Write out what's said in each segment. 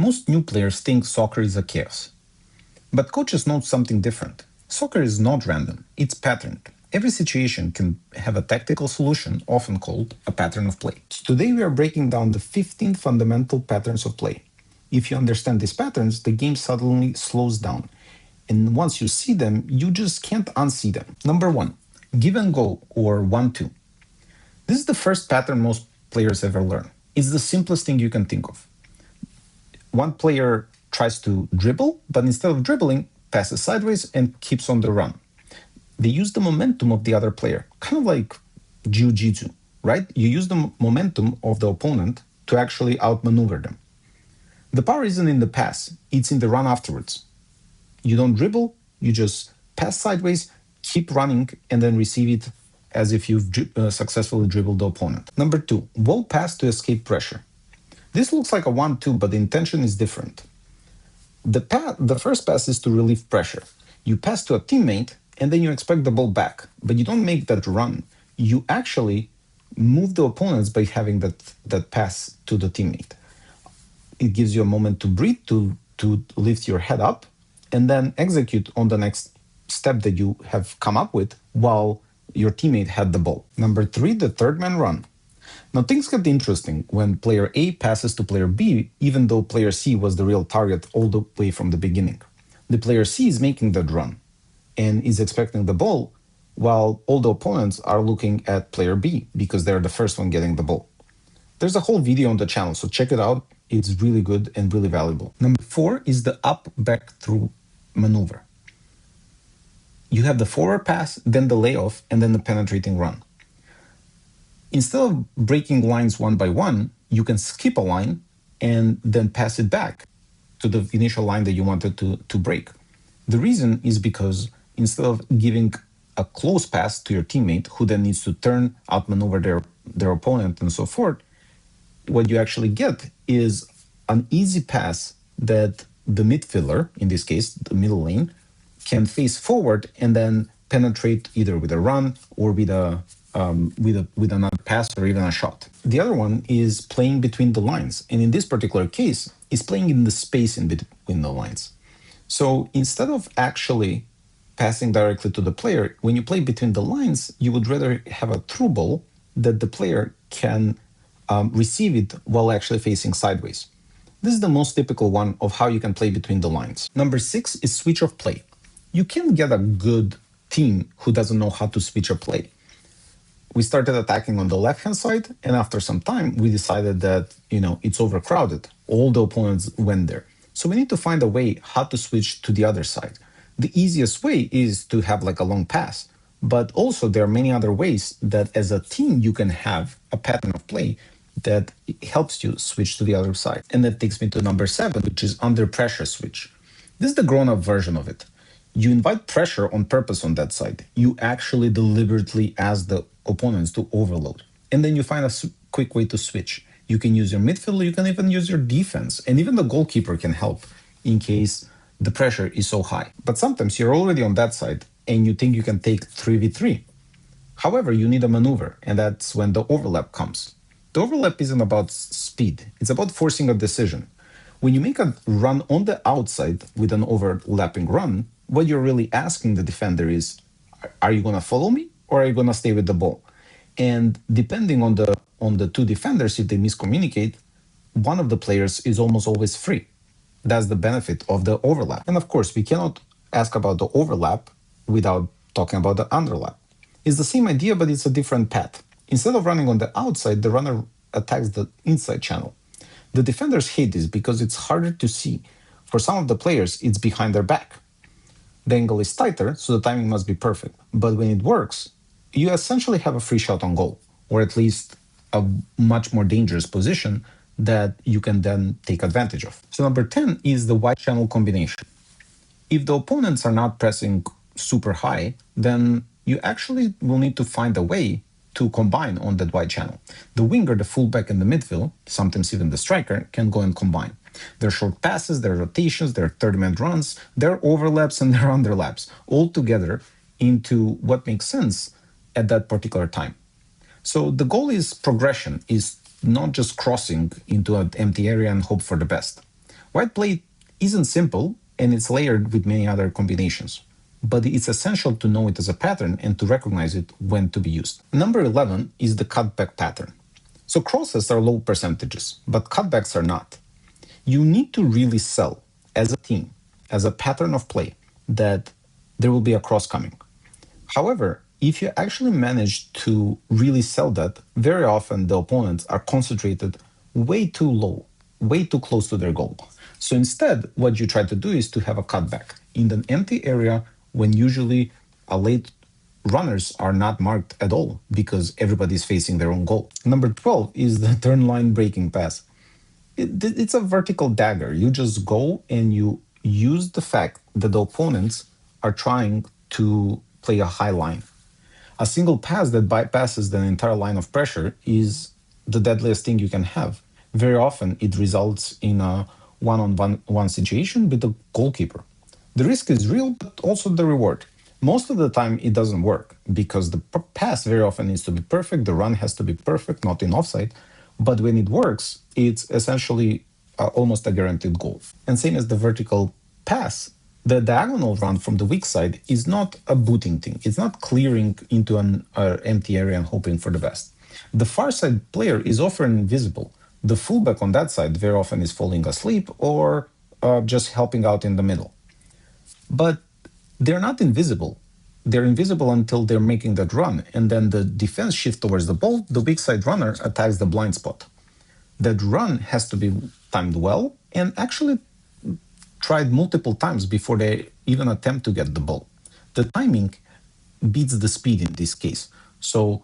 Most new players think soccer is a chaos. But coaches note something different. Soccer is not random, it's patterned. Every situation can have a tactical solution, often called a pattern of play. Today we are breaking down the 15 fundamental patterns of play. If you understand these patterns, the game suddenly slows down. And once you see them, you just can't unsee them. Number 1, give and go, or 1-2. This is the first pattern most players ever learn. It's the simplest thing you can think of. One player tries to dribble, but instead of dribbling, passes sideways and keeps on the run. They use the momentum of the other player, kind of like jiu-jitsu, right? You use the momentum of the opponent to actually outmaneuver them. The power isn't in the pass, it's in the run afterwards. You don't dribble, you just pass sideways, keep running, and then receive it as if you've successfully dribbled the opponent. Number 2, wall pass to escape pressure. This looks like a 1-2, but the intention is different. The first pass is to relieve pressure. You pass to a teammate, and then you expect the ball back, but you don't make that run. You actually move the opponents by having that pass to the teammate. It gives you a moment to breathe, to lift your head up, and then execute on the next step that you have come up with while your teammate had the ball. Number 3, the third man run. Now things get interesting when player A passes to player B, even though player C was the real target all the way from the beginning. The player C is making that run and is expecting the ball, while all the opponents are looking at player B because they're the first one getting the ball. There's a whole video on the channel, so check it out. It's really good and really valuable. Number 4 is the up, back, through maneuver. You have the forward pass, then the layoff, and then the penetrating run. Instead of breaking lines one by one, you can skip a line and then pass it back to the initial line that you wanted to break. The reason is because instead of giving a close pass to your teammate, who then needs to turn, outmaneuver their opponent, and so forth, what you actually get is an easy pass that the midfielder, in this case, the middle lane, can face forward and then penetrate either with a run or with another pass or even a shot. The other one is playing between the lines. And in this particular case, is playing in the space in between the lines. So instead of actually passing directly to the player, when you play between the lines, you would rather have a through ball that the player can receive it while actually facing sideways. This is the most typical one of how you can play between the lines. Number 6 is switch of play. You can't get a good team who doesn't know how to switch a play. We started attacking on the left-hand side, and after some time, we decided that, it's overcrowded. All the opponents went there. So we need to find a way how to switch to the other side. The easiest way is to have like a long pass, but also there are many other ways that as a team you can have a pattern of play that helps you switch to the other side. And that takes me to number 7, which is under pressure switch. This is the grown-up version of it. You invite pressure on purpose on that side. You actually deliberately ask the opponents to overload. And then you find a quick way to switch. You can use your midfielder, you can even use your defense, and even the goalkeeper can help in case the pressure is so high. But sometimes you're already on that side and you think you can take 3v3. However, you need a maneuver, and that's when the overlap comes. The overlap isn't about speed, it's about forcing a decision. When you make a run on the outside with an overlapping run, what you're really asking the defender is, are you going to follow me or are you going to stay with the ball? And depending on the two defenders, if they miscommunicate, one of the players is almost always free. That's the benefit of the overlap. And of course, we cannot ask about the overlap without talking about the underlap. It's the same idea, but it's a different path. Instead of running on the outside, the runner attacks the inside channel. The defenders hate this because it's harder to see. For some of the players, it's behind their back. The angle is tighter, so the timing must be perfect. But when it works, you essentially have a free shot on goal, or at least a much more dangerous position that you can then take advantage of. So number 10 is the wide channel combination. If the opponents are not pressing super high, then you actually will need to find a way to combine on that wide channel. The winger, the fullback, and the midfield, sometimes even the striker, can go and combine. There are short passes, there are rotations, there are 30-man runs, there are overlaps, and there are underlaps, all together into what makes sense at that particular time. So the goal is progression, is not just crossing into an empty area and hope for the best. White play isn't simple and it's layered with many other combinations, but it's essential to know it as a pattern and to recognize it when to be used. Number 11 is the cutback pattern. So crosses are low percentages, but cutbacks are not. You need to really sell as a team, as a pattern of play, that there will be a cross coming. However, if you actually manage to really sell that, very often the opponents are concentrated way too low, way too close to their goal. So instead, what you try to do is to have a cutback in an empty area when usually a late runners are not marked at all because everybody's facing their own goal. Number 12 is the turn line breaking pass. It's a vertical dagger. You just go and you use the fact that the opponents are trying to play a high line. A single pass that bypasses the entire line of pressure is the deadliest thing you can have. Very often it results in a one-on-one situation with the goalkeeper. The risk is real, but also the reward. Most of the time it doesn't work because the pass very often needs to be perfect, the run has to be perfect, not in offside. But when it works, it's essentially almost a guaranteed goal. And same as the vertical pass, the diagonal run from the weak side is not a booting thing. It's not clearing into an empty area and hoping for the best. The far side player is often invisible. The fullback on that side very often is falling asleep or just helping out in the middle. But they're not invisible. They're invisible until they're making that run, and then the defense shifts towards the ball, the weak side runner attacks the blind spot. That run has to be timed well and actually tried multiple times before they even attempt to get the ball. The timing beats the speed in this case. So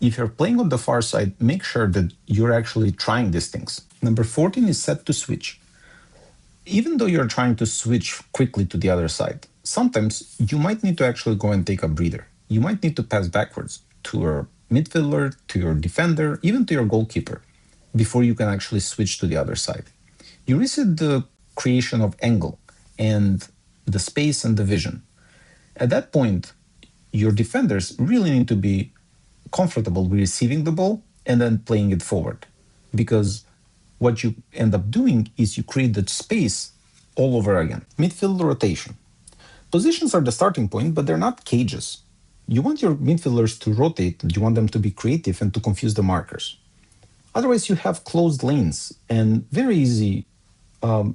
if you're playing on the far side, make sure that you're actually trying these things. Number 14 is set to switch. Even though you're trying to switch quickly to the other side, sometimes you might need to actually go and take a breather. You might need to pass backwards to your midfielder, to your defender, even to your goalkeeper, before you can actually switch to the other side. You risk the creation of angle and the space and the vision. At that point, your defenders really need to be comfortable with receiving the ball and then playing it forward. Because what you end up doing is you create the space all over again. Midfield rotation. Positions are the starting point, but they're not cages. You want your midfielders to rotate, you want them to be creative and to confuse the markers. Otherwise, you have closed lanes and very easy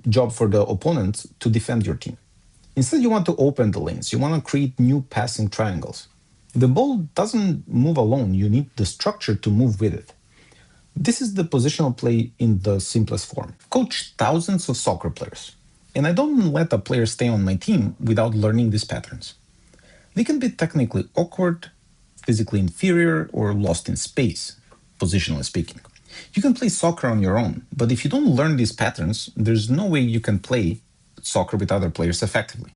job for the opponent to defend your team. Instead, you want to open the lanes. You want to create new passing triangles. The ball doesn't move alone. You need the structure to move with it. This is the positional play in the simplest form. I've coached thousands of soccer players, and I don't let a player stay on my team without learning these patterns. They can be technically awkward, physically inferior, or lost in space, positionally speaking. You can play soccer on your own, but if you don't learn these patterns, there's no way you can play soccer with other players effectively.